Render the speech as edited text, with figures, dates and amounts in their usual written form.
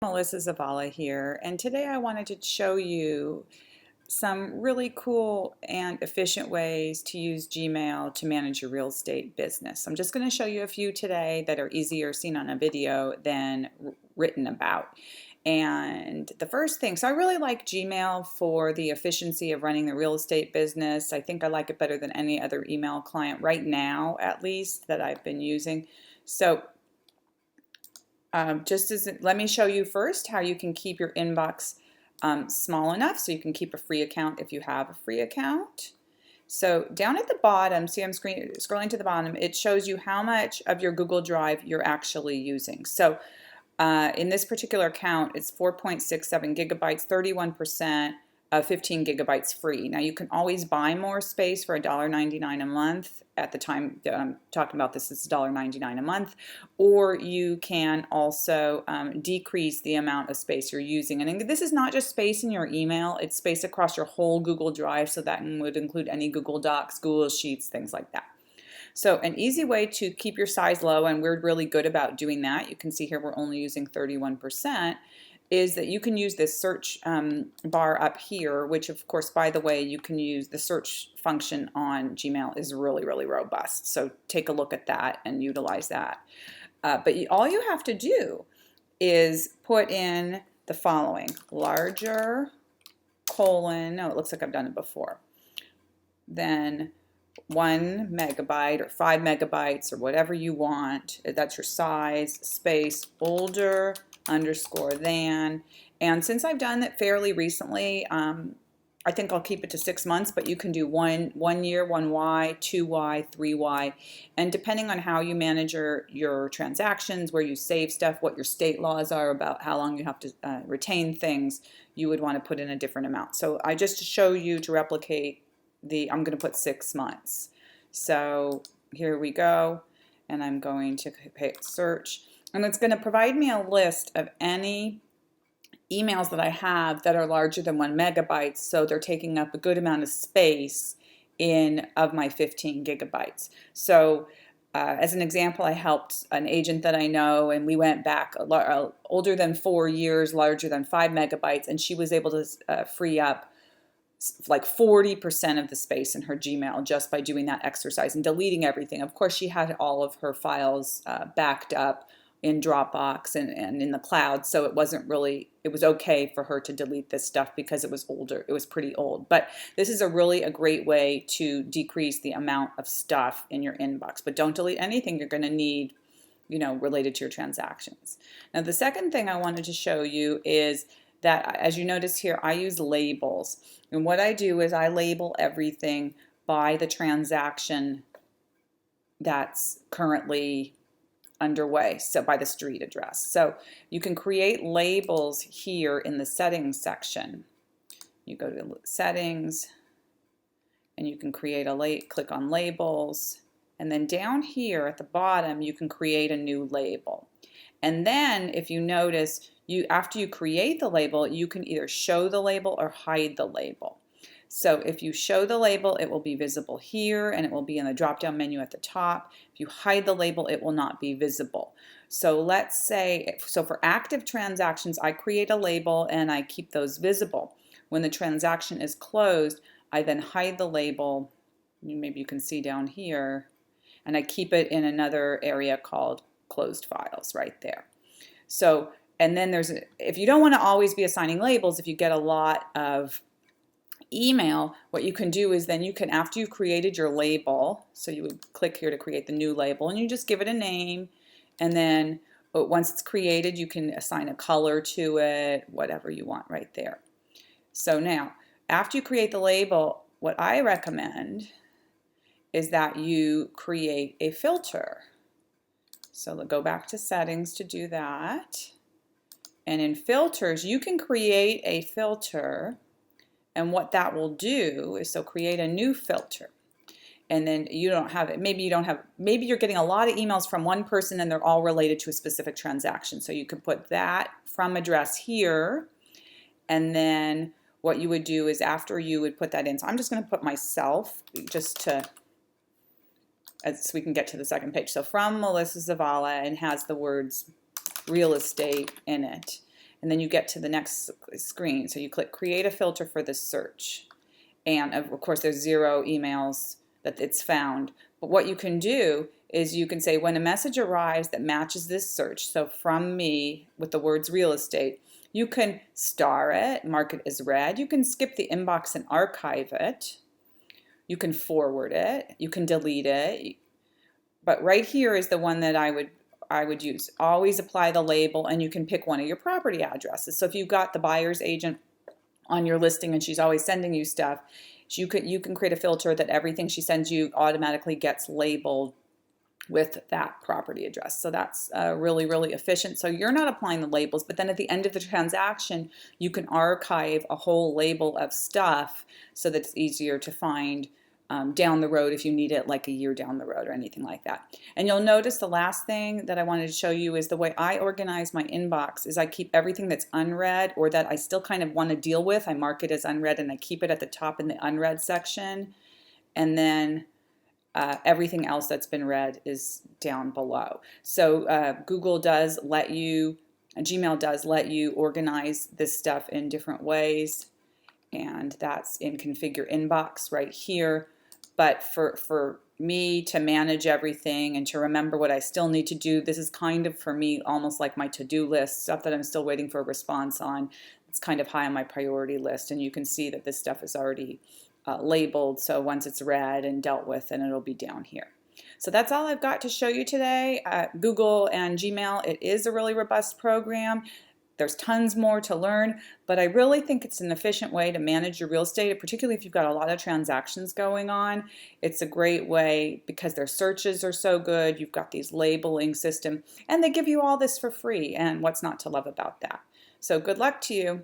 Melissa Zavala here, and today I wanted to show you some really cool and efficient ways to use Gmail to manage your real estate business. I'm just going to show you a few today that are easier seen on a video than written about. And the first thing, so I really like Gmail for the efficiency of running the real estate business. I think I like it better than any other email client right now, at least, that I've been using. So let me show you first how you can keep your inbox small enough so you can keep a free account if you have a free account. So down at the bottom, see I'm scrolling to the bottom, it shows you how much of your Google Drive you're actually using. So in this particular account, it's 4.67 gigabytes, 31% of 15 gigabytes free. Now you can always buy more space for $1.99 a month. At the time that I'm talking about this, it's $1.99 a month. Or you can also decrease the amount of space you're using. And this is not just space in your email, it's space across your whole Google Drive, so that would include any Google Docs, Google Sheets, things like that. So an easy way to keep your size low, and we're really good about doing that, you can see here we're only using 31%, is that you can use this search bar up here, which of course, by the way, you can use the search function on Gmail is really, really robust. So take a look at that and utilize that. But all you have to do is put in the following: larger, colon, no, it looks like I've done it before, then 1 megabyte or 5 megabytes or whatever you want. That's your size, space, older, underscore than. And since I've done it fairly recently, I think I'll keep it to 6 months, but you can do one year, 1Y, 2Y, 3Y. And depending on how you manage your transactions, where you save stuff, what your state laws are about how long you have to retain things, you would want to put in a different amount. So I just to show you to replicate I'm going to put 6 months. So here we go, and I'm going to hit search, and it's going to provide me a list of any emails that I have that are larger than 1 megabyte, so they're taking up a good amount of space of my 15 gigabytes. So as an example, I helped an agent that I know, and we went back older than 4 years, larger than 5 megabytes, and she was able to free up like 40% of the space in her Gmail just by doing that exercise and deleting everything. Of course, she had all of her files backed up in Dropbox and in the cloud, so it was okay for her to delete this stuff because it was older. It was pretty old. But this is a great way to decrease the amount of stuff in your inbox. But don't delete anything you're going to need, related to your transactions. Now, the second thing I wanted to show you is that, as you notice here, I use labels. And what I do is I label everything by the transaction that's currently underway, so by the street address. So you can create labels here in the settings section. You go to settings, and you can create click on labels, and then down here at the bottom you can create a new label. And then if you notice, after you create the label, you can either show the label or hide the label. So if you show the label, it will be visible here, and it will be in the drop-down menu at the top. If you hide the label, it will not be visible. So let's say, for active transactions, I create a label and I keep those visible. When the transaction is closed, I then hide the label, maybe you can see down here, and I keep it in another area called closed files right there. So, and then if you don't want to always be assigning labels, if you get a lot of email, what you can do is then you can, after you've created your label, so you would click here to create the new label, and you just give it a name, and then once it's created, you can assign a color to it, whatever you want right there. So now, after you create the label, what I recommend is that you create a filter. So go back to settings to do that. And in filters, you can create a filter, and what that will do is create a new filter. And then you don't have it, maybe you're getting a lot of emails from one person and they're all related to a specific transaction. So you can put that from address here, and then what you would do is after you would put that in, so I'm just going to put myself just so we can get to the second page. So from Melissa Zavala, and has the words real estate in it. and then you get to the next screen. So you click create a filter for this search. And of course there's 0 emails that it's found. But what you can do is you can say when a message arrives that matches this search, so from me with the words real estate, you can star it, mark it as read. You can skip the inbox and archive it. You can forward it. You can delete it. But right here is the one that I would use. Always apply the label, and you can pick one of your property addresses. So if you've got the buyer's agent on your listing and she's always sending you stuff, you can create a filter that everything she sends you automatically gets labeled with that property address. So that's really, really efficient. So you're not applying the labels, but then at the end of the transaction, you can archive a whole label of stuff so that it's easier to find down the road if you need it like a year down the road or anything like that. And you'll notice the last thing that I wanted to show you is the way I organize my inbox is I keep everything that's unread or that I still kind of want to deal with. I mark it as unread and I keep it at the top in the unread section. And then everything else that's been read is down below. So Gmail does let you organize this stuff in different ways, and that's in configure inbox right here. But for me to manage everything and to remember what I still need to do, this is kind of for me almost like my to-do list, stuff that I'm still waiting for a response on. It's kind of high on my priority list, and you can see that this stuff is already labeled, so once it's read and dealt with, then it'll be down here. So that's all I've got to show you today. Google and Gmail, it is a really robust program. There's tons more to learn, but I really think it's an efficient way to manage your real estate, particularly if you've got a lot of transactions going on. It's a great way because their searches are so good. You've got these labeling system, and they give you all this for free, and what's not to love about that? So good luck to you.